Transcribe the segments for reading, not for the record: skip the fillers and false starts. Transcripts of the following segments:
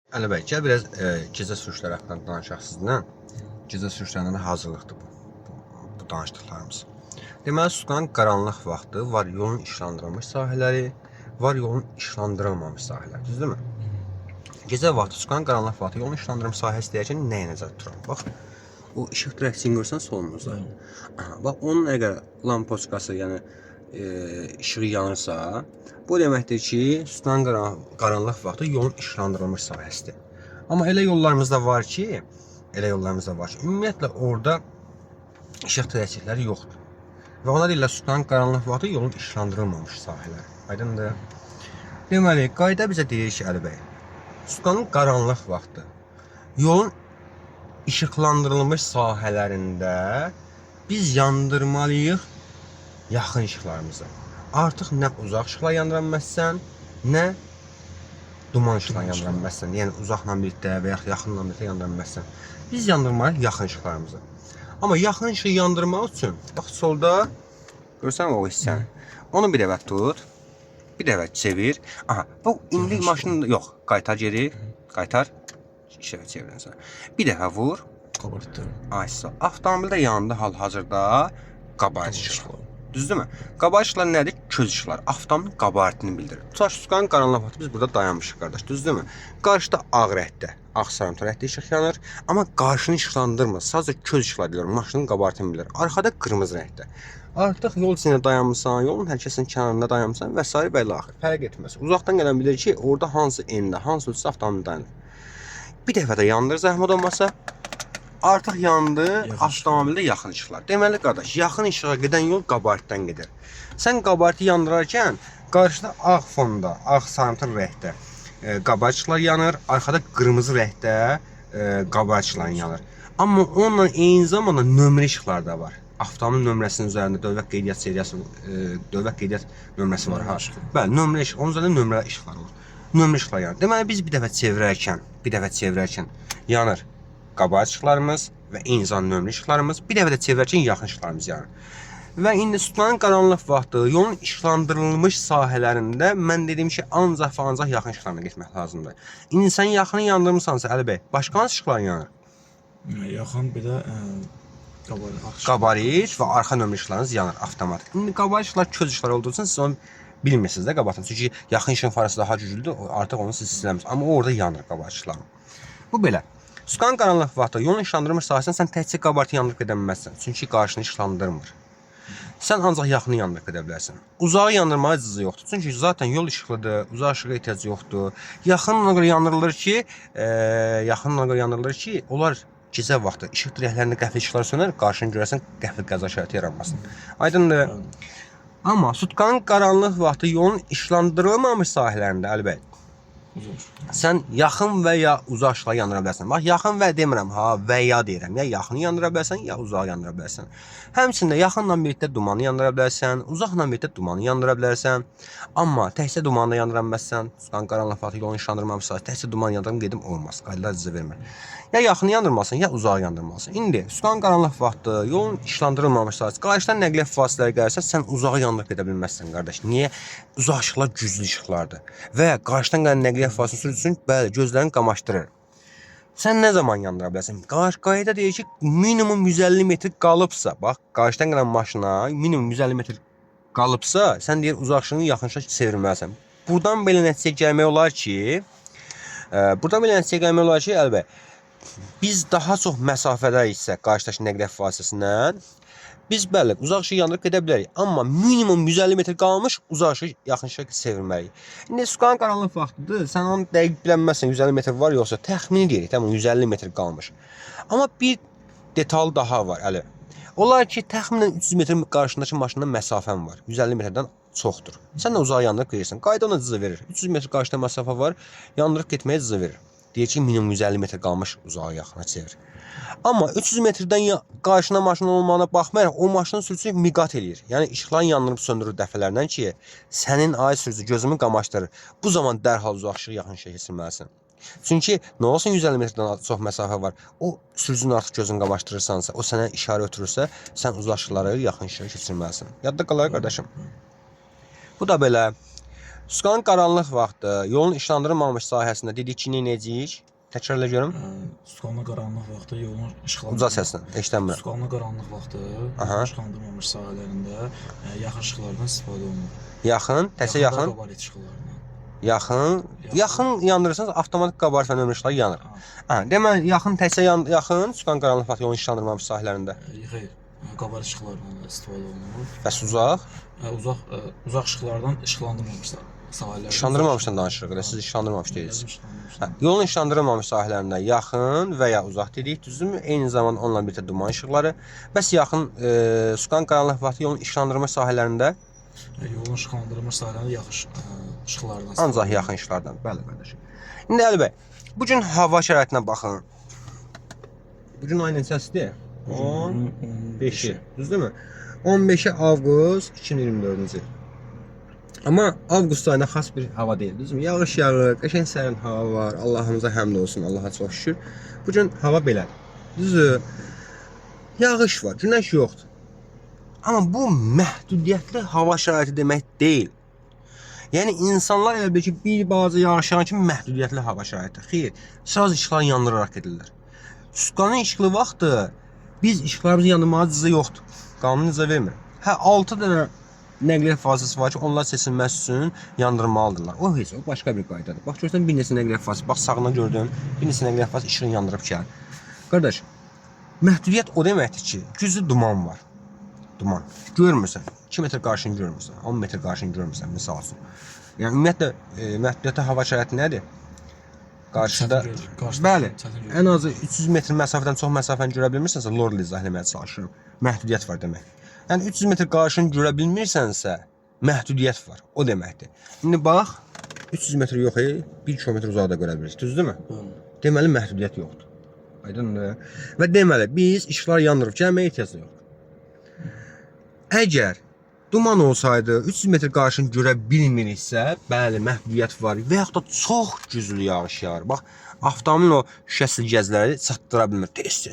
Əli bəy, gəl biraz gecə sürüşləri haqqında danışaq sizinlə. Gecə sürüşlərinə də hazırlıqdır bu danışdıqlarımız. Deməli, sutkanın qaranlıq vaxtı var yolun işlandırılmış sahələri, var yolun işlandırılmamış sahələri, düzdürmü? Gecə vaxtı sutkanın qaranlıq vaxtı yolun işlandırılmış sahəsi deyərkən nəyə nəzərdə tuturam? Bax, o işıq dirəksini görsən solumuzda. Bax, onun əgər lampoçkası, yəni işığı yanırsa, bu deməkdir ki, sutkanın qaranlıq vaxtı yolun işlandırılmış sahəsidir. Amma elə yollarımızda var ki, ümumiyyətlə orada işıq dirəkçəkləri yoxdur. Və ona deyirlər sutkanın qaranlıq vaxtı yolun işlandırılmamış sahələr. Aydındır? Deməli, qayda bizə deyir ki, Əli bəy, sutkanın qaranlıq vaxtı yolun işıqlandırılmış sahələrində biz yandırmalıyıq yaxın işıqlarımızı. Artıq nə uzaq işıqlar yandıra bilməzsən, nə duman işıqlar yandıra bilməzsən. Yəni uzaqla birlikdə və yaxud yaxınla birlikdə yandıra bilməzsən. Biz yandırmalıyıq yaxın işıqlarımızı. Amma yaxın işığı yandırmaq üçün, bax solda görsən o hissəni. Onu bir dəfə tut, bir dəfə çevir. Aha, bu indi maşının yox, qaytar geri, qaytar. İşə çevirirsən. Bir dəfə vur. Qabartdı. Aysa. Avtomobildə yanında hal-hazırda qabartı işıqlar. Düzdürmü? Qabartı işıqlar nədir? Köz işıqlar. Avtomobilin qabartını bildirir. Tutaq sutkanın qaranlıq vaxtı biz burada dayanmışıq qardaş. Düzdürmü? Qarşıda ağ rəngdə, ağ sarımtı rəngdə işıq yanır, amma qarşını işıqlandırmır. Sadəcə köz işıqlar deyir. Maşının qabartını bildirir. Arxada qırmızı rəngdə. Artıq yol içində dayanmısan, yolun hər kəsin kənarında dayanmısan və s. və ilaxır. Fərq etməz. Uzaqdan gələn bilir ki, orada hansı endə, hansı ölçüdə avtomobil dayanır. Bir dəfə də yandır zəhmət olmasa. Artıq yandı, avtomobildə yaxın işıqlar. Deməli, qardaş, yaxın işığa gedən yol qabartıdan gedir. Sən qabartı yandırarkən, qarşıda ağ fonda, ağ sarımtıl rəngdə qabartı işıqlar yanır, arxada qırmızı rəngdə qabartı işıqlar yanır. Amma onunla eyni zamanda nömrə işıqlar da var. Avtomobil nömrəsinin üzərində dövlət qeydiyyat seriyası, dövlət qeydiyyat nömrəsi var. Bəli, nömrə işıq, onun üzərində nömrə işıqlar olur. Nömrə işıqlar yanır. Deməli, biz bir dəfə çevirərkən yanır qabartı işıqlarımız və eyni zamanda nömrə işıqlarımız, bir dəfə də çevirərkən yaxın işıqlarımız yanır. Və indi sutkanın qaranlıq vaxtı yolun işıqlandırılmış sahələrində mən dedim ki, ancaq və ancaq yaxın işıqlarına getmək lazımdır. İndi sən yaxını yandırmırsansa, Əli bəy, başqa hansı işıqlar yanır? Yaxın bir də Qabarit və arxa nömrə işıqlarınız yanır avtomatik. İndi qabarit işıqlar köz işıqlar olduğu üçün siz onu bilmirsiniz də qabartın. Çünki yaxın işığın farası daha güclüdür, artıq onu siz istəmirsiniz. Amma orada yanır qabarit işıqlar. Bu belə. Sutkanın qaranlıq vaxtı yolun işıqlandırılmış sahəsində sən təkcə qabartı yandırıb gedə bilməzsən. Çünki qarşını işıqlandırmır. Sən ancaq yaxını yandırıb gedə bilərsən. Uzağı yandırmağa icazə yoxdur. Çünki zaten yol işıqlıdır, uzaq işığa ehtiyac yoxdur. Yaxınla görə yandırılır ki, onlar gecə vaxtı işıq dirəklərində qəfil işıqlar sönər, qarşını görərsən qəfil qəza şəraiti yaranmasın. Aydındır. Amma sutkanın qaranlıq vaxtı yolun işıqlandırılmamış sahələrində, Əli bəy, sən yaxın və ya uzaq işıqlar yandıra bilərsən. Bax, yaxın və demirəm, və ya deyirəm. Ya yaxını yandıra bilərsən, ya uzağı yandıra bilərsən. Həmçində yaxınla birlikdə dumanı yandıra bilərsən, uzaqla birlikdə dumanı yandıra bilərsən. Amma təkcə dumanı yandıra bilməzsən, sutkanın qaranlıq vaxtı yolun işıqlandırılmamış sahəsində təkcə dumanı yandırım gedim olmaz. Qaydalar icazə vermir. Ya yaxını yandırmalısın, ya uzağı yandırmalısın. İndi sutkanın qaranlıq vaxtı yolun işıqlandırılmamış sahəsi, qarşıdan nəqliyyat vasitələri gəlirsə, sən uzağı yandırıb gedə bilməzsən, qardaş. Niyə? Uzaq işıqlar güclü işıqlardır. Və qarşıdan gələn nəqliyyat vasitəsinin sürücüsünün bəli, gözlərini qamaşdırır. Sən nə zaman yandıra bilərsən? Qayda deyir ki, minimum 150 metr qalıbsa, bax, qarşıdan gələn maşına minimum 150 metr qalıbsa, sən deyir uzaq işığını yaxın işığa çevirməlisən. Buradan belə nəticəyə gəlmək olar ki, Əli bəy, biz daha çox məsafədə isə qarşıdakı nəqliyyat vasitəsindən biz bəli, uzaq işığı yandırıb gedə bilərik. Amma minimum 150 metr qalmış uzaq işığı yaxın işığa çevirməliyik. İndi sutkanın qaranlıq vaxtıdır. Sən onu dəqiq bilənməzsən 150 metr var yoxsa təxmini deyirik, tamam 150 metr qalmış. Amma bir detal daha var, Əli. Olar ki, təxminən 300 metr qarşındakı maşından məsafən var. 150 metrdən çoxdur. Sən də uzağa yandırıb gedirsən. Qayda ona icazə verir. 300 metr qarşıda məsafə var, yandırıb getməyə icazə verir. Deyir ki, minimum 150 metr qalmış uzağa yaxına çevir. Amma 300 metrdən qarşına maşın olmağına baxmayaraq, o maşının sürücüsü miqat eləyir. Yəni, işıqlarını yandırıb söndürür dəfələrlə ki, sənin ay sürücü gözümü qamaşdırır. Bu zaman dərhal uzaq işıq yaxın işığa keçirməlisən. Çünki nə olsun 150 metrdən çox məsafə var. O sürücünün artıq gözünü qamaşdırırsansa, o sənə işarə ötürürsə, sən uzaq işıqları yaxın işığa keçirməlisən. Yadda qalar, qardaşım. Bu da belə. Susqanın qaranlıq vaxtı yolun işlandırılmamış sahəsində dedik ki, nə edəcəyik? Təkrarla görüm. Susqanlı qaranlıq vaxtı yolun işıqlandırılmamış. Uca səslə, eşitəmirəm. Susqanlı qaranlıq vaxtı Aha. yolun işıqlandırılmamış sahələrində yaxın işıqlardan istifadə olunur. Yaxın, təsə yaxın. Qabaret işıqlarından. Yaxın yandırırsanız avtomatik qabaret və nömrə işıqları yanır. Deməli, yaxın təsə yaxın Susqanın qaranlıq vaxtı yolun işlandırılmamış sahələrində. Xeyr, qabaret işıqlarından istifadə olunur. Bəs uzaq? Uzaq işıqlardan işıqlandırılmamış sahələrdə. İşlandırılmamışdan danışırıq. Elə siz işlandırılmamış deyirsiniz. İşıqlandırılmamış. Yolun işlandırılmamış sahələrində yaxın və ya uzaq dedik, düzdürmü? Eyni zamanda onunla birlikdə duman işıqları. Bəs yaxın Susqanın qaranlıq vaxtı yolun işlandırılmış sahələrində Yolun işıqlandırılmış sahələrində yaxın işıqlardan. ancaq yaxın işıqlardan. Bəli, qardaşım. İndi Əli bəy, bu gün hava şəraitinə baxın. Bu gün ayın neçəsidir? 15-i, düzdürmü? 15 avqust 2024-cü il. Amma avqust ayına xas bir hava deyil, düzdürmü? Yağış yağır, qəşəng sərin hava var. Allahımıza həmd olsun, Allaha çox şükür. Bu gün hava belədir. Düzdür? Yağış var, günəş yoxdur. Amma bu məhdudiyyətli hava şəraiti demək deyil. Yəni insanlar elə bil ki, bir bazı yağış yağan kimi məhdudiyyətli hava şəraiti. Xeyr, saz işıqlarını yandıraraq gedirlər. Susqanın işıqlı vaxtı biz işıqlarımızı yandırmağa cızı yoxdur. Qanun icazə vermir. 6 dənə nəqliyyat vasitəsi var ki, onlar seçilməsi üçün yandırmalıdırlar. O heç, o başqa bir qaydadır. Bax görsən bir neçə nəqliyyat vasitəsi, bax sağına gördüm, bir neçə nəqliyyat vasitəsi işıqını yandırıb gəlir. Qardaş, məhdudiyyət o deməkdir ki, güclü duman var. Duman. Görmürsən. 2 metr qarşını görmürsən. 10 metr qarşını görmürsən, misal üçün. Yəni ümumiyyətlə məhdudiyyətli hava şəraiti nədir? Qarşıda bəli, ən azı 300 metr məsafədən çox məsafəni görə bilmirsənsə, lorla izah etməyə çalışıram. Məhdudiyyət var demək. Yəni 300 metr qarşını görə bilmirsənsə, məhdudiyyət var. O deməkdir. İndi bax, 300 metr yox, 1 kilometr uzaqda görə bilirsiniz, düzdürmü? Deməli məhdudiyyət yoxdur. Aydındır? Və deməli biz işıqlar yandırıb gəlməyə ehtiyac yoxdur. Əgər duman olsaydı, 300 metr qarşını görə bilmiriksə, bəli, məhdudiyyət var və yaxud da çox güclü yağış yağır. Bax, avtomobilin o şüşə gəzləri çatdıra bilmir. Tez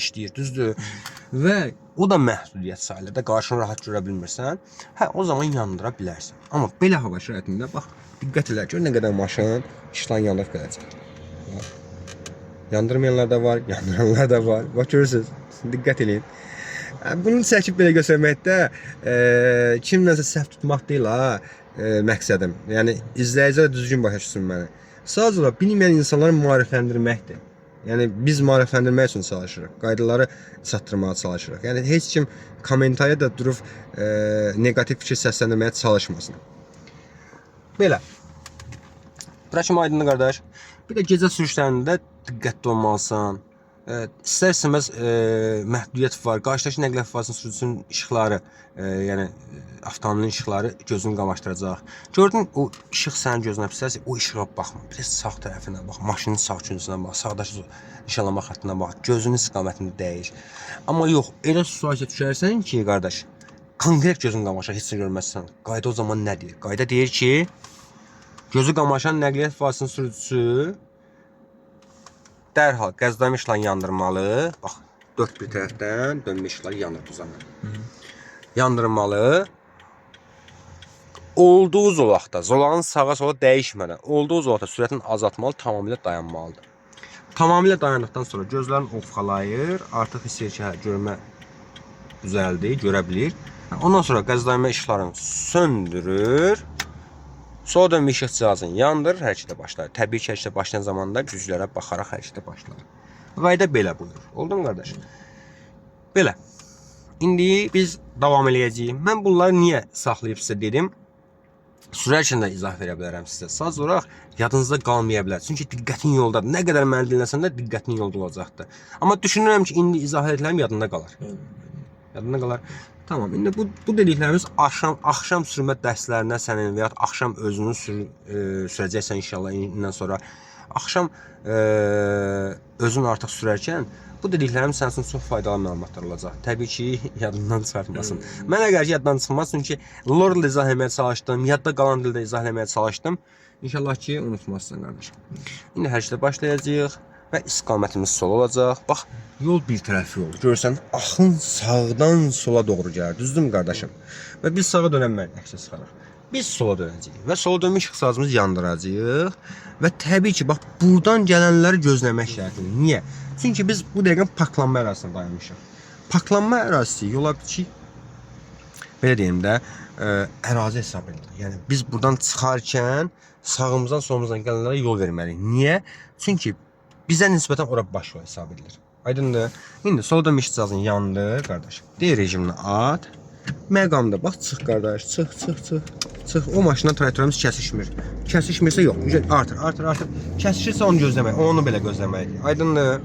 işləyir, düzdür? Və o da məhdudiyyət sayılır da, qarşını rahat görə bilmirsən, o zaman yandıra bilərsən. Amma belə hava şəraitində bax, diqqət elə, gör nə qədər maşın işıqlarını yandırıb gələcək. Yandırmayanlar da var, yandıranlar da var. Bax, görürsünüz, diqqət eləyin. Bunu çəkib belə göstərməkdə kimdənsə səhv tutmaq deyil ha, məqsədim. Yəni izləyicilər düzgün başa düşsün məni. Sadəcə olaraq bilməyən insanları maarifləndirməkdir. Yəni biz maarifləndirmək üçün çalışırıq, qaydaları çatdırmağa çalışırıq. Yəni heç kim kommentariya da durub negativ fikir səsləndirməyə çalışmasın. Belə. Bura kimi aydındır qardaş. Bir də gecə sürüşlərində diqqətli olmalısan. İstər-istəməz məhdudiyyət var. Qarşıdakı nəqliyyat vasitəsinin sürücüsünün işıqları, yəni avtomobilin işıqları gözünü qamaşdıracaq. Gördün o işıq sənin gözünə pislərsə, o işığa baxma. Biraz sağ tərəfinə bax, maşının sağ küncünə bax, sağdakı nişanlama xəttinə bax, gözünün istiqamətini dəyiş. Amma yox, elə situasiya düşərsən ki, qardaş, konkret gözün qamaşar, heç nə görməzsən. Qayda o zaman nə deyir? Qayda deyir ki, gözü qamaşan nəqliyyat vasitəsinin sürücüsü dərhal qəzdami işıqlarını yandırmalı. Bax, dörd bir tərəfdən dönmə işıqları yanır bu zaman. Yandırmalı. Olduğu zolaqda, zolağın sağa sola dəyişmədən, olduğu zolaqda sürətini azaltmalı, tamamilə dayanmalıdır. Tamamilə dayandıqdan sonra gözlərini ovxalayır, artıq hiss edir ki, görmə düzəldi, görə bilir. Ondan sonra qəzdami işıqlarını söndürür. Sola dönmə işıq cihazını yandırır, hərəkətə başlar. Təbii ki, hərəkətə başlayan zamanda güclərə baxaraq hərəkətə başlar. Qayda belə buyurur. Oldu mu qardaş? Belə. İndi biz davam edəcəyik. Mən bunları niyə saxlayıb sizə dedim? Sürərkən də izah verə bilərəm sizə. Sadəcə olaraq yadınızda qalmaya bilər. Çünki diqqətin yoldadır. Nə qədər məni dinləsən də diqqətin yolda olacaqdır. Amma düşünürəm ki, indi izah edəcəklərim yadında qalar. Yadında qalar. Tamam, indi bu dediklərimiz axşam sürmə dərslərinə sənin və ya axşam özünü sürəcəksən inşallah indən sonra. Axşam özün artıq sürərkən bu dediklərim sənin üçün çox faydalı məlumatlar olacaq. Təbii ki, yadından çıxartmasın. Mən əgər ki, yaddan çıxmaz, çünki lorla izah etməyə çalışdım, yadda qalan dildə izah etməyə çalışdım. İnşallah ki, unutmazsan qardaşım. İndi hərəkətə başlayacağıq və istiqamətimiz sol olacaq. Bax, yol bir tərəfli yol. Görürsən, axın sağdan sola doğru gəlir. Düzdürmü qardaşım? Və biz sağa dönənmək əksəs çıxaraq. Biz sola dönəcəyik və sola dönmüş işıq sazımızı yandıracağıq və təbii ki, bax buradan gələnləri gözləmək şərtilə. Niyə? Çünki biz bu dəqiqə parklanma ərazisində dayanmışıq. Parklanma ərazisi yol ki, belə deyim də, ərazi hesab edilir. Yəni biz buradan çıxarkən sağımızdan, solumuzdan gələnlərə yol verməliyik. Niyə? Çünki bizə nisbətən ora baş yol hesab edilir. Aydındır? İndi sola dönmüş işıq sazını yandır, qardaş. D rejiminə at. Məqamda bax çıx qardaş, çıx. O maşınla traktörümüz kəsişmir. Kəsişmirsə yox, artır. Kəsişirsə onu gözləmək, onu belə gözləməliyik. Aydındır?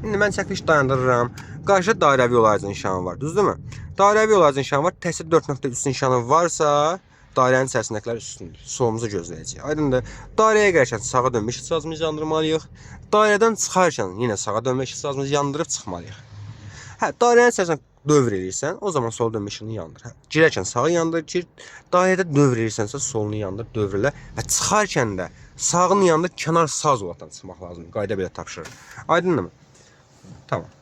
İndi mən çəkiliş dayandırıram. Qarşıda dairəvi yol ayrıcı nişanı var, düzdürmü? Dairəvi yol ayrıcı nişanı var. Təsir 4.3 nişanı varsa, dairənin içərisindəkilər üstündür. Solumuzu gözləyəcəyik. Aydındır? Dairəyə gəlirkən sağa dönmə işıq sazımızı yandırmalıyıq. Dairədən çıxarkən yenə sağa dönmə işıq sazımızı yandırıb çıxmalıyıq. Hə, dairənin içərisində dövr edirsən, o zaman sol dönmə işığını yandır. Hə, girərkən sağı yandır, dairədə dövr edirsənsə solunu yandır, dövrlə və çıxarkən də sağını yandır, kənar sağ zolaqdan çıxmaq lazımdır. Qayda belə tapşırır. Aydındır mı? Tamam.